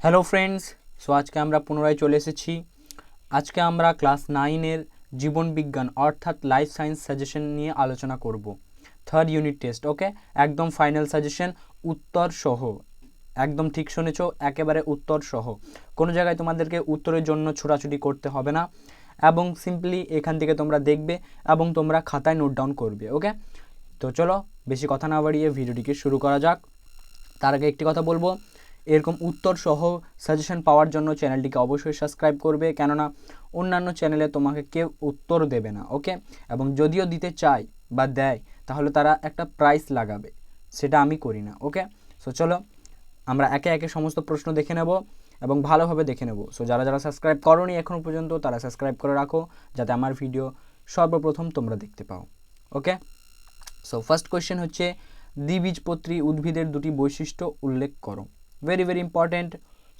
Hello friends, so আজকে আমরা পুনরায় চলে এসেছি। আজকে আমরা ক্লাস 9-এর জীবন বিজ্ঞান অর্থাৎ লাইফ সায়েন্স সাজেশন নিয়ে আলোচনা করব। থার্ড ইউনিট টেস্ট, ওকে, একদম ফাইনাল সাজেশন, উত্তর সহ। একদম ঠিক শুনেছো, একেবারে উত্তর সহ। কোনো জায়গায় তোমাদেরকে উত্তরের জন্য ছোটাছুটি করতে হবে না, এবং সিম্পলি এখান থেকে তোমরা দেখবে এবং তোমরা খাতায় নোট ডাউন করবে। ওকে, তো চলো বেশি কথা না বাড়িয়ে ভিডিওটিকে শুরু করা যাক। তার আগে একটি কথা বলবো, এরকম উত্তর সহ সাজেশন পাওয়ার জন্য চ্যানেলটিকে অবশ্যই সাবস্ক্রাইব করবে, কেননা অন্যান্য চ্যানেলে তোমাকে কেউ উত্তর দেবে না। ওকে, এবং যদিও দিতে চায় বা দেয় তাহলে তারা একটা প্রাইস লাগাবে, সেটা আমি করি না। ওকে, সো চলো আমরা একে একে সমস্ত প্রশ্ন দেখে নেব এবং ভালোভাবে দেখে নেব। সো যারা যারা সাবস্ক্রাইব করোনি এখনও পর্যন্ত তারা সাবস্ক্রাইব করে রাখো, যাতে আমার ভিডিও সর্বপ্রথম তোমরা দেখতে পাও। ওকে, সো ফার্স্ট কোয়েশ্চেন হচ্ছে, দ্বিবীজপত্রী উদ্ভিদের দুটি বৈশিষ্ট্য উল্লেখ করো। Very very important.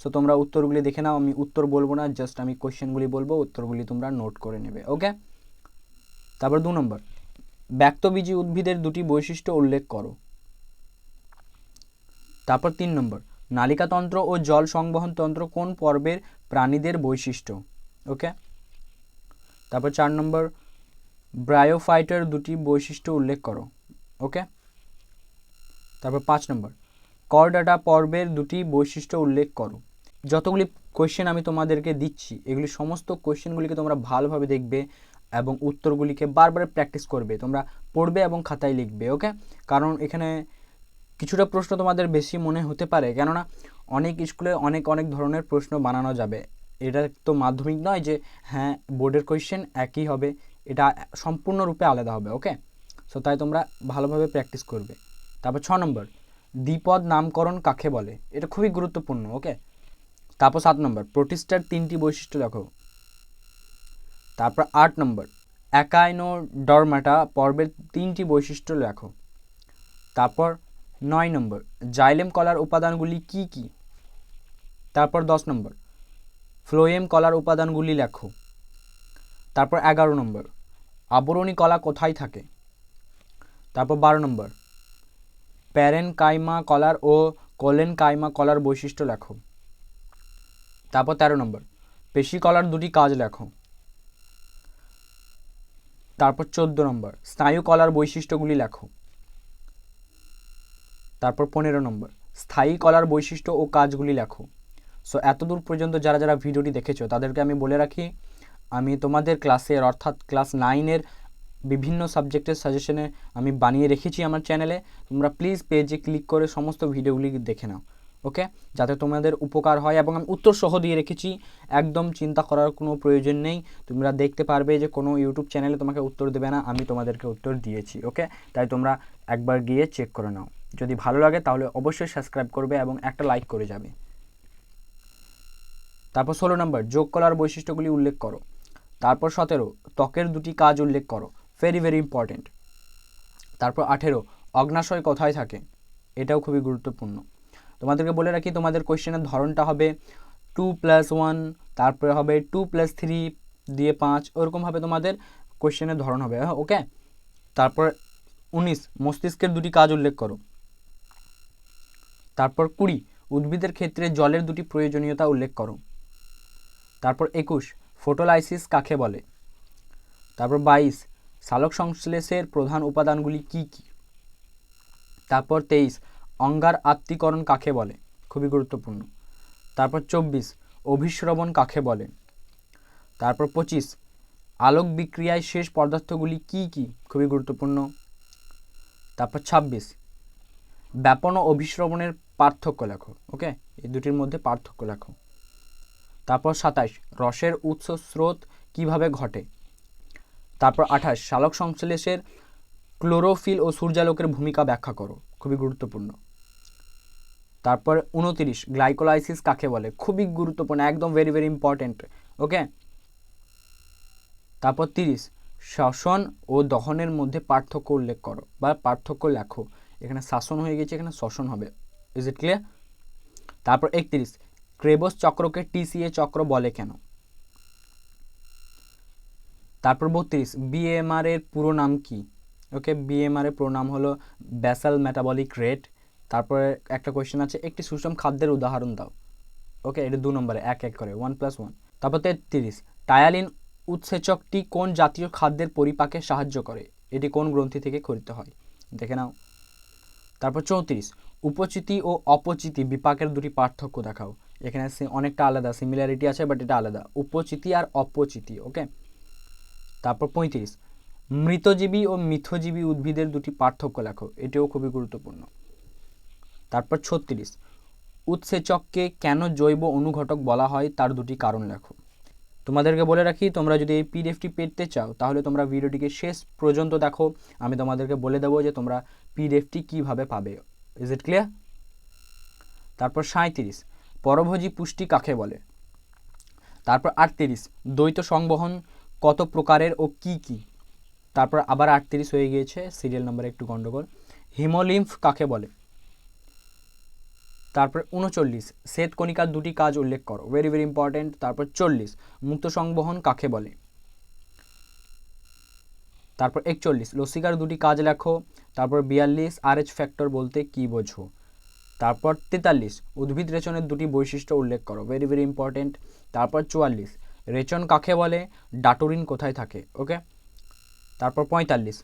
সো তোমরা উত্তরগুলি দেখে নাও, আমি উত্তর বলবো না, জাস্ট আমি কোয়েশ্চেনগুলি বলবো, উত্তরগুলি তোমরা নোট করে নেবে। ওকে, তারপর 2 নম্বর, ব্যক্তবীজী উদ্ভিদের দুটি বৈশিষ্ট্য উল্লেখ করো। তারপর 3 নম্বর, নালিকাতন্ত্র ও জল সংবহন তন্ত্র কোন পর্বের প্রাণীদের বৈশিষ্ট্য। ওকে, তারপর 4 নম্বর, ব্রায়োফাইটার দুটি বৈশিষ্ট্য উল্লেখ করো। ওকে, তারপর 5 নম্বর, করডাটা পর্বের দুটি বৈশিষ্ট্য উল্লেখ করো। যতগুলি কোয়েশ্চেন আমি তোমাদেরকে দিচ্ছি, এগুলি সমস্ত কোয়েশ্চেনগুলিকে তোমরা ভালোভাবে দেখবে এবং উত্তরগুলিকে বারবার প্র্যাকটিস করবে, তোমরা পড়বে এবং খাতায় লিখবে। ওকে, কারণ এখানে কিছুটা প্রশ্ন তোমাদের বেশি মনে হতে পারে, কেননা অনেক স্কুলে অনেক অনেক ধরনের প্রশ্ন বানানো যাবে। এটা তো মাধ্যমিক নয় যে হ্যাঁ বোর্ডের কোয়েশ্চেন একই হবে, এটা সম্পূর্ণরূপে আলাদা হবে। ওকে, সো তাই তোমরা ভালোভাবে প্র্যাকটিস করবে। তারপর 6 নম্বর, দ্বিপদ নামকরণ কাকে বলে, এটা খুবই গুরুত্বপূর্ণ। ওকে, তারপর 7 নম্বর, প্রোটিস্টার 3টি বৈশিষ্ট্য লেখো। তারপর 8 নম্বর, একাইনোডার্মাটা পর্বের 3টি বৈশিষ্ট্য লেখো। তারপর 9 নম্বর, জাইলেম কলার উপাদানগুলি কি কি। তারপর 10 নম্বর, ফ্লোয়েম কলার উপাদানগুলি লেখো। তারপর 11 নম্বর, আবরণী কলা কোথায় থাকে। তারপর 12 নম্বর, প্যারেনকাইমা কলার ও কোলেনকাইমা কলার বৈশিষ্ট্য লেখো। তারপর 13 নম্বর, পেশি কলার দুটি কাজ লেখো। তারপর 14 নম্বর, স্নায়ু কলার বৈশিষ্ট্যগুলি লেখো। তারপর 15 নম্বর, স্থায়ী কলার বৈশিষ্ট্য ও কাজগুলি লেখো। সো এতদূর পর্যন্ত যারা যারা ভিডিওটি দেখেছো তাদেরকে আমি বলে রাখি, আমি তোমাদের ক্লাসের অর্থাৎ ক্লাস 9-এর বিভিন্ন সাবজেক্টের সাজেশনে আমি বানিয়ে রেখেছি আমার চ্যানেলে। তোমরা প্লিজ পেজে ক্লিক করে সমস্ত ভিডিওগুলি দেখে নাও। ওকে, যাতে তোমাদের উপকার হয়, এবং আমি উত্তর সহ দিয়ে রেখেছি, একদম চিন্তা করার কোনো প্রয়োজন নেই। তোমরা দেখতে পারবে যে কোনো ইউটিউব চ্যানেলে তোমাকে উত্তর দেবে না, আমি তোমাদেরকে উত্তর দিয়েছি। ওকে, তাই তোমরা একবার গিয়ে চেক করে নাও। যদি ভালো লাগে তাহলে অবশ্যই সাবস্ক্রাইব করবে এবং একটা লাইক করে যাবে। তারপর 16 নম্বর, যোগ কলার বৈশিষ্ট্যগুলি উল্লেখ করো। তারপর 17, ত্বকের দুটি কাজ উল্লেখ করো। Very very important. তারপর 18, অগ্নাশয় কোথায় থাকে, এটাও খুবই গুরুত্বপূর্ণ। তোমাদেরকে বলে রাখি, তোমাদের কোয়েশ্চেনের ধরনটা হবে 2+1, তারপরে হবে 2+3 দিয়ে 5, ওরকমভাবে তোমাদের কোয়েশ্চেনের ধরন হবে। ওকে, তারপর 19, মস্তিষ্কের দুটি কাজ উল্লেখ করো। তারপর 20, উদ্ভিদের ক্ষেত্রে জলের দুটি প্রয়োজনীয়তা উল্লেখ করো। তারপর 21, ফটোলাইসিস কাকে বলে। তারপর 22, সালোক সংশ্লেষের প্রধান উপাদানগুলি কি কি। তারপর 23, অঙ্গার আত্তীকরণ কাকে বলে, খুবই গুরুত্বপূর্ণ। তারপর 24, অভিস্রবণ কাকে বলে। তারপর 25, আলোক বিক্রিয়ায় শেষ পদার্থগুলি কি কি, খুবই গুরুত্বপূর্ণ। তারপর 26, ব্যাপন ও অভিস্রবণের পার্থক্য লেখো। ওকে, এই দুটির মধ্যে পার্থক্য লেখো। তারপর 27, রসের উৎস স্রোত কিভাবে ঘটে। তারপর 28, সালোক সংশ্লেষের ক্লোরোফিল ও সূর্যালোকের ভূমিকা ব্যাখ্যা করো, খুবই গুরুত্বপূর্ণ। তারপর 29, গ্লাইকোলাইসিস কাকে বলে, খুবই গুরুত্বপূর্ণ, একদম ভেরি ভেরি ইম্পর্টেন্ট। ওকে, তারপর 30, শ্বসন ও দহনের মধ্যে পার্থক্য উল্লেখ করো বা পার্থক্য লেখো। এখানে শাসন হয়ে গেছে, এখানে শ্বসন হবে। Is it clear? তারপর 31, ক্রেবস চক্রকে টিসিএ চক্র বলে কেন। তারপর 32, বিএমআর এর পুরো নাম কি। ওকে, বিএমআর এর পুরো নাম হলো ব্যাসাল মেটাবলিক রেট। তারপরে একটা কোয়েশ্চেন আছে, একটি সুষম খাদ্যের উদাহরণ দাও। ওকে, এটা 2 নম্বরে 1 করে 1+1। তারপর 33, টায়ালিন উৎসেচকটি কোন জাতীয় খাদ্যের পরিপাকে সাহায্য করে, এটি কোন গ্রন্থি থেকে খরিত হয়, দেখে নাও। তারপর 34, উপচিতি ও অপচিতি বিপাকের দুটি পার্থক্য দেখাও। এখানে অনেকটা আলাদা, সিমিলারিটি আছে বাট এটা আলাদা, উপচিতি আর অপচিতি। ওকে। তারপর 35, মৃতজীবী ও মিথজীবী উদ্ভিদের দুটি পার্থক্য লেখো, এটিও খুবই গুরুত্বপূর্ণ। তারপর 36, উৎসেচককে কেন জৈব অনুঘটক বলা হয় তার দুটি কারণ লেখো। তোমাদেরকে বলে রাখি, তোমরা যদি এই পিডিএফটি পেতে চাও তাহলে তোমরা ভিডিওটিকে শেষ পর্যন্ত দেখো, আমি তোমাদেরকে বলে দেবো যে তোমরা পিডিএফটি কীভাবে পাবে। Is it clear? তারপর 37, পরভোজী পুষ্টি কাকে বলে। তারপর 38, দ্বৈত সংবহন কত প্রকারের ও কি কি। তারপর আবার 38 হয়ে গিয়েছে, সিরিয়াল নাম্বারে একটু গন্ডগোল। হিমোলিম্ফ কাকে বলে। তারপর 39, শ্বেতকণিকার দুটি কাজ উল্লেখ করো, ভেরি ভেরি ইম্পর্টেন্ট। তারপর 40, মুক্ত সংবহন কাকে বলে। তারপর 41, লসিকার দুটি কাজ লেখো। তারপর 42, RH ফ্যাক্টর বলতে কি বোঝো। তারপর 43, উদ্ভিদ রেচনের দুটি বৈশিষ্ট্য উল্লেখ করো, ভেরি ভেরি ইম্পর্টেন্ট। তারপর 44, রেচন কাকে বলে, ডাটোরিন কোথায় থাকে। ওকে। তারপর 45,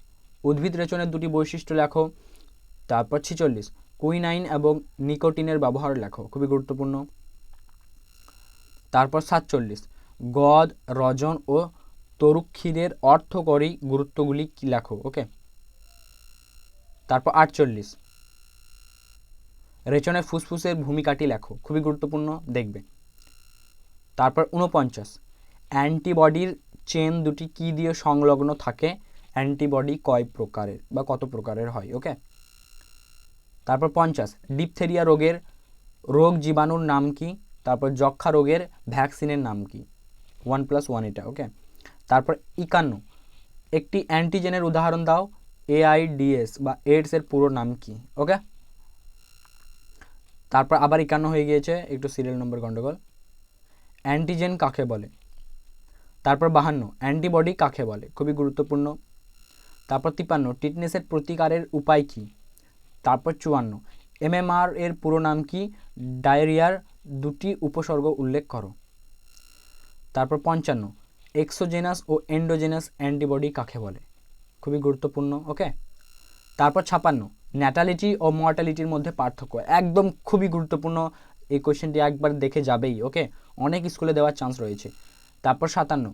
উদ্ভিদ রেচনের দুটি বৈশিষ্ট্য লেখো। তারপর 46, কুইনাইন এবং নিকোটিনের ব্যবহার লেখো, খুবই গুরুত্বপূর্ণ। তারপর 47, গদ, রজন ও তরুক্ষীরের অর্থকরী গুরুত্বগুলি কি লেখো। ওকে। তারপর 48, রেচনে ফুসফুসের ভূমিকাটি লেখো, খুবই গুরুত্বপূর্ণ, দেখবে। তারপর 49, অ্যান্টিবডির চেন দুটি কি দিয়ে সংলগ্ন থাকে, অ্যান্টিবডি কয় প্রকারের বা কত প্রকারের হয়। ওকে। তারপর 50, ডিপথেরিয়া রোগের রোগ জীবাণুর নাম কি। তারপর যক্ষা রোগের ভ্যাকসিনের নাম কি, 1+1 এটা। ওকে। তারপর 51, একটি অ্যান্টিজেনের উদাহরণ দাও, AIDS বা এইডসের পুরো নাম কি। ওকে। তারপর আবার 51 হয়ে গিয়েছে, একটু সিরিয়াল নম্বর গন্ডগোল। অ্যান্টিজেন কাকে বলে। তারপর 52, অ্যান্টিবডি কাকে বলে, খুবই গুরুত্বপূর্ণ। তারপর 53, টিটনেসের প্রতিকারের উপায় কি। তারপর 54, MMR এর পুরো নাম কি, ডায়রিয়ার দুটি উপসর্গ উল্লেখ করো। তারপর 55, এক্সোজেনাস ও এন্ডোজেনাস অ্যান্টিবডি কাকে বলে, খুবই গুরুত্বপূর্ণ। ওকে। তারপর 56, ন্যাটালিটি ও মর্টালিটির মধ্যে পার্থক্য, একদম খুবই গুরুত্বপূর্ণ, এই কোয়েশ্চেনটি একবার দেখে যাবেই। ওকে, অনেক স্কুলে দেওয়ার চান্স রয়েছে। তারপর 57,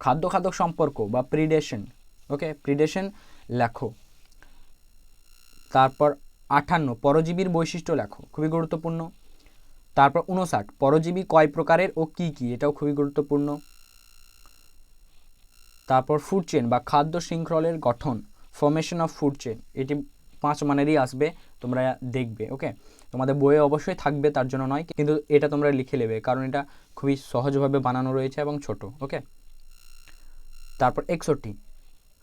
খাদ্য খাদক সম্পর্ক বা প্রিডেশন। ওকে, প্রিডেশন লেখো। তারপর 58, পরজীবীর বৈশিষ্ট্য লেখো, খুবই গুরুত্বপূর্ণ। তারপর 59, পরজীবী কয় প্রকারের ও কি কি, এটাও খুবই গুরুত্বপূর্ণ। তারপর ফুড চেন বা খাদ্য শৃঙ্খলের গঠন, ফর্মেশন অফ ফুড চেন, এটি 5 মানেরই আসবে, তোমরা দেখবে। ওকে, তোমাদের বইয়ে অবশ্যই থাকবে, তার জন্য নয়, কিন্তু এটা তোমরা লিখে নেবে কারণ এটা খুবই সহজভাবে বানানো রয়েছে এবং ছোট। ওকে। তারপর 61,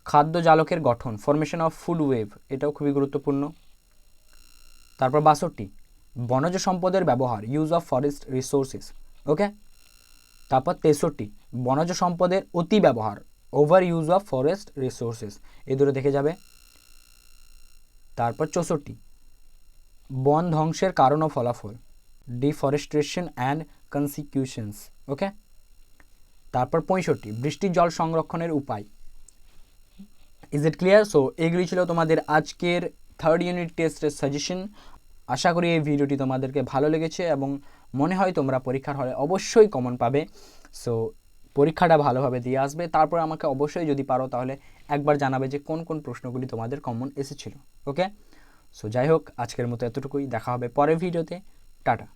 খাদ্য জালকের গঠন, ফর্মেশন অফ ফুড ওয়েভ, এটাও খুবই গুরুত্বপূর্ণ। তারপর 62, বনজ সম্পদের ব্যবহার, ইউজ অফ ফরেস্ট রিসোর্সেস। ওকে। তারপর 63, বনজ সম্পদের অতি ব্যবহার, over use of forest resources, এই দুটো দেখে যাবে। তারপর 64, বন ধ্বংসের কারণ ও ফলাফল, ডিফরেস্টেশন অ্যান্ড কনসিকিউশনস। ওকে। তারপর 65, বৃষ্টির জল সংরক্ষণের উপায়। Is it clear? সো এগুলি ছিল তোমাদের আজকের 3rd ইউনিট টেস্টের সাজেশন। আশা করি এই ভিডিওটি তোমাদেরকে ভালো লেগেছে এবং মনে হয় তোমরা পরীক্ষার হলে অবশ্যই কমন পাবে। সো পরীক্ষাটা ভালোভাবে দিয়ে আসবে, তারপর আমাকে অবশ্যই যদি পারো তাহলে একবার জানাবে যে কোন কোন প্রশ্নগুলি তোমাদের কমন এসেছিল। ওকে, সো যাই হোক, আজকের মতো এতটুকুই, দেখা হবে পরের ভিডিওতে। টাটা।